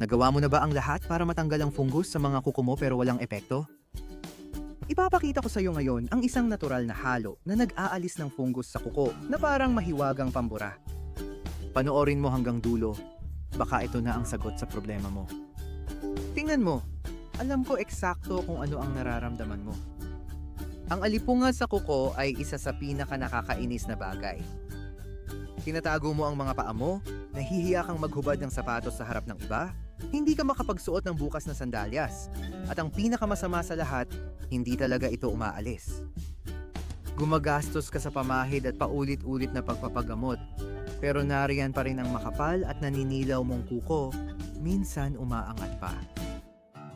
Nagawa mo na ba ang lahat para matanggal ang fungus sa mga kuko mo pero walang epekto? Ipapakita ko sa iyo ngayon ang isang natural na halo na nag-aalis ng fungus sa kuko na parang mahiwagang pambura. Panoorin mo hanggang dulo. Baka ito na ang sagot sa problema mo. Tingnan mo. Alam ko eksakto kung ano ang nararamdaman mo. Ang alipunga sa kuko ay isa sa pinaka-nakakainis na bagay. Tinatago mo ang mga paa mo, nahihiya kang maghubad ng sapatos sa harap ng iba, hindi ka makapagsuot ng bukas na sandalyas, at ang pinakamasama sa lahat, hindi talaga ito umaalis. Gumagastos ka sa pamahid at paulit-ulit na pagpapagamot, pero nariyan pa rin ang makapal at naninilaw mong kuko, minsan umaangat pa.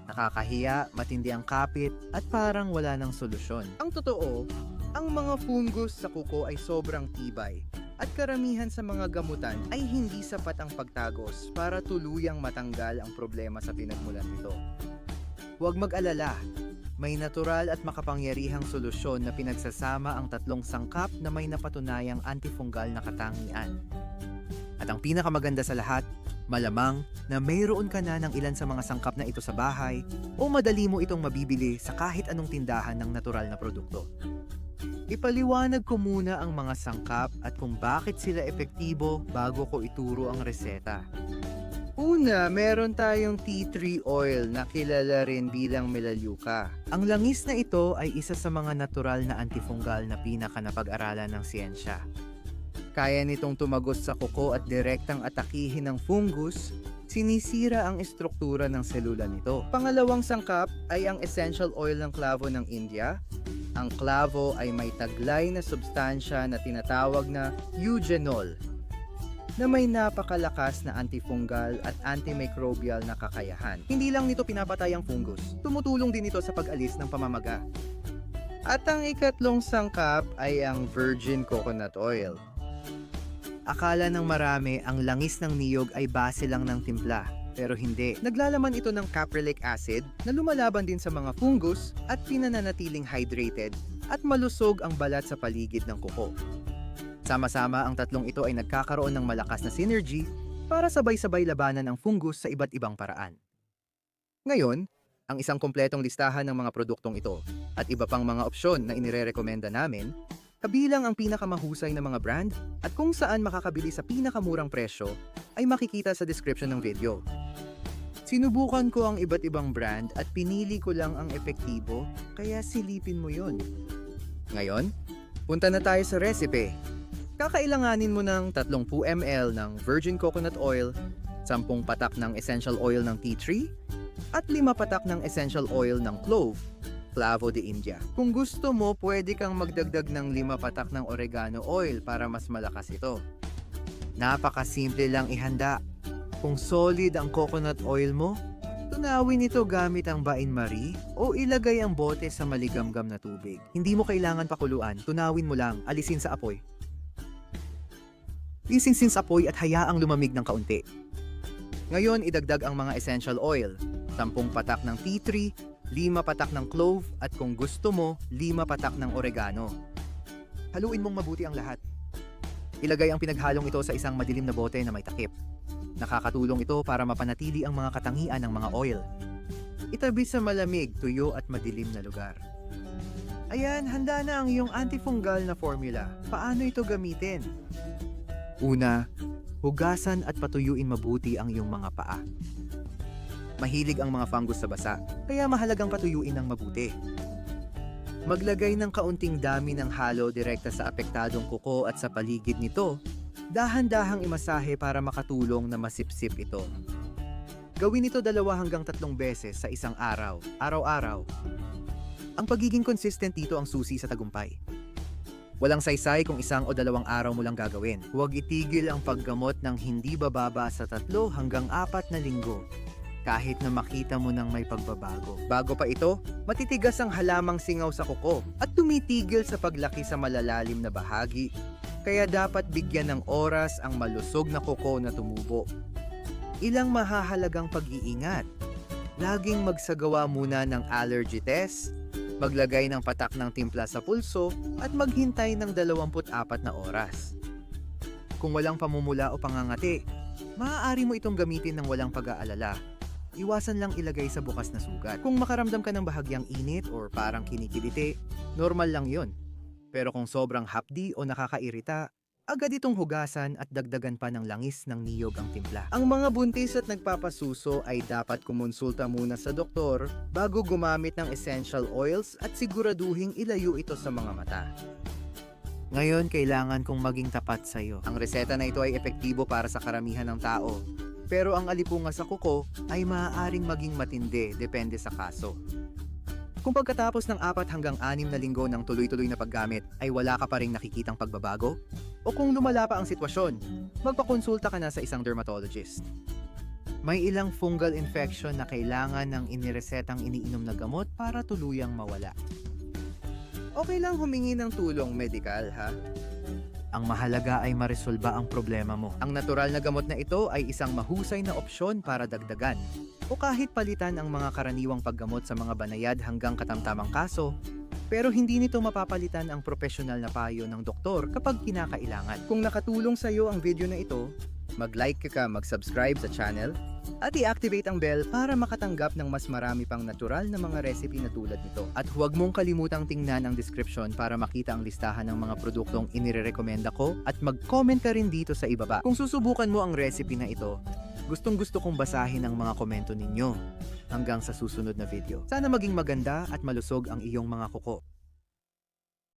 Nakakahiya, matindi ang kapit, at parang wala ng solusyon. Ang totoo, ang mga fungus sa kuko ay sobrang tibay, at karamihan sa mga gamutan ay hindi sapat ang pagtagos para tuluyang matanggal ang problema sa pinagmulan nito. Huwag mag-alala, may natural at makapangyarihang solusyon na pinagsasama ang tatlong sangkap na may napatunayang antifungal na katangian. At ang pinakamaganda sa lahat, malamang na mayroon ka na ng ilan sa mga sangkap na ito sa bahay o madali mo itong mabibili sa kahit anong tindahan ng natural na produkto. Ipaliwanag ko muna ang mga sangkap at kung bakit sila epektibo bago ko ituro ang reseta. Una, meron tayong tea tree oil na kilala rin bilang melaleuca. Ang langis na ito ay isa sa mga natural na antifungal na pinaka-napag-aralan ng siyensya. Kaya nitong tumagos sa kuko at direktang atakihin ng fungus, sinisira ang estruktura ng selula nito. Pangalawang sangkap ay ang essential oil ng klavo ng India. Ang klavo ay may taglay na substansya na tinatawag na eugenol, na may napakalakas na antifungal at antimicrobial na kakayahan. Hindi lang nito pinapatay ang fungus, tumutulong din ito sa pag-alis ng pamamaga. At ang ikatlong sangkap ay ang virgin coconut oil. Akala ng marami ang langis ng niyog ay base lang ng timpla, pero hindi. Naglalaman ito ng caprylic acid na lumalaban din sa mga fungus at pinananatiling hydrated at malusog ang balat sa paligid ng kuko. Sama-sama ang tatlong ito ay nagkakaroon ng malakas na synergy para sabay-sabay labanan ang fungus sa iba't ibang paraan. Ngayon, ang isang kompletong listahan ng mga produktong ito at iba pang mga opsyon na inirerekomenda namin, kabilang ang pinakamahusay na mga brand at kung saan makakabili sa pinakamurang presyo ay makikita sa description ng video. Sinubukan ko ang iba't ibang brand at pinili ko lang ang epektibo, kaya silipin mo yun. Ngayon, punta na tayo sa recipe. Kakailanganin mo ng 30 ml ng virgin coconut oil, 10 patak ng essential oil ng tea tree, at 5 patak ng essential oil ng clove, Clavo de India. Kung gusto mo, pwede kang magdagdag ng 5 patak ng oregano oil para mas malakas ito. Napakasimple lang ihanda. Kung solid ang coconut oil mo, tunawin ito gamit ang bain-marie o ilagay ang bote sa maligamgam na tubig. Hindi mo kailangan pakuluan, tunawin mo lang, alisin sa apoy. Isinsin sa apoy at hayaang lumamig ng kaunti. Ngayon, idagdag ang mga essential oil, 10 patak ng tea tree, 5 patak ng clove at kung gusto mo, 5 patak ng oregano. Haluin mong mabuti ang lahat. Ilagay ang pinaghalong ito sa isang madilim na bote na may takip. Nakakatulong ito para mapanatili ang mga katangian ng mga oil. Itabi sa malamig, tuyo at madilim na lugar. Ayan, handa na ang iyong antifungal na formula. Paano ito gamitin? Una, hugasan at patuyuin mabuti ang iyong mga paa. Mahilig ang mga fungus sa basa, kaya mahalagang patuyuin ng mabuti. Maglagay ng kaunting dami ng halo direkta sa apektadong kuko at sa paligid nito, dahan-dahang imasahe para makatulong na masipsip ito. Gawin ito 2 hanggang 3 beses sa isang araw, araw-araw. Ang pagiging consistent dito ang susi sa tagumpay. Walang saysay kung 1 o 2 araw mo lang gagawin. Huwag itigil ang paggamot ng hindi bababa sa 3 hanggang 4 na linggo. Kahit na makita mo nang may pagbabago. Bago pa ito, matitigas ang halamang singaw sa kuko at tumitigil sa paglaki sa malalalim na bahagi. Kaya dapat bigyan ng oras ang malusog na kuko na tumubo. Ilang mahahalagang pag-iingat. Laging magsagawa muna ng allergy test, maglagay ng patak ng timpla sa pulso at maghintay ng 24 na oras. Kung walang pamumula o pangangati, maaari mo itong gamitin ng walang pag-aalala. iwasan lang ilagay sa bukas na sugat. Kung makaramdam ka ng bahagyang init or parang kinikiliti, normal lang yon. Pero kung sobrang hapdi o nakakairita, agad itong hugasan at dagdagan pa ng langis ng niyog ang timpla. Ang mga buntis at nagpapasuso ay dapat kumonsulta muna sa doktor bago gumamit ng essential oils at siguraduhing ilayo ito sa mga mata. Ngayon, kailangan kong maging tapat sa iyo. Ang reseta na ito ay epektibo para sa karamihan ng tao. Pero ang alipunga sa kuko ay maaaring maging matindi depende sa kaso. Kung pagkatapos ng 4 hanggang 6 na linggo ng tuloy-tuloy na paggamit ay wala ka pa ring nakikitang pagbabago, o kung lumala pa ang sitwasyon, magpakonsulta ka na sa isang dermatologist. May ilang fungal infection na kailangan ng iniresetang iniinom na gamot para tuluyang mawala. Okay lang humingi ng tulong medikal, ha? Ang mahalaga ay maresolba ang problema mo. Ang natural na gamot na ito ay isang mahusay na opsyon para dagdagan o kahit palitan ang mga karaniwang paggamot sa mga banayad hanggang katamtamang kaso, pero hindi nito mapapalitan ang profesional na payo ng doktor kapag kinakailangan. Kung nakatulong sa iyo ang video na ito, mag-like ka, mag-subscribe sa channel, at i-activate ang bell para makatanggap ng mas marami pang natural na mga recipe na tulad nito. At huwag mong kalimutang tingnan ang description para makita ang listahan ng mga produktong inirekomenda ko at mag-comment ka rin dito sa ibaba. Kung susubukan mo ang recipe na ito, gustong-gusto kong basahin ang mga komento ninyo. Hanggang sa susunod na video. Sana maging maganda at malusog ang iyong mga kuko.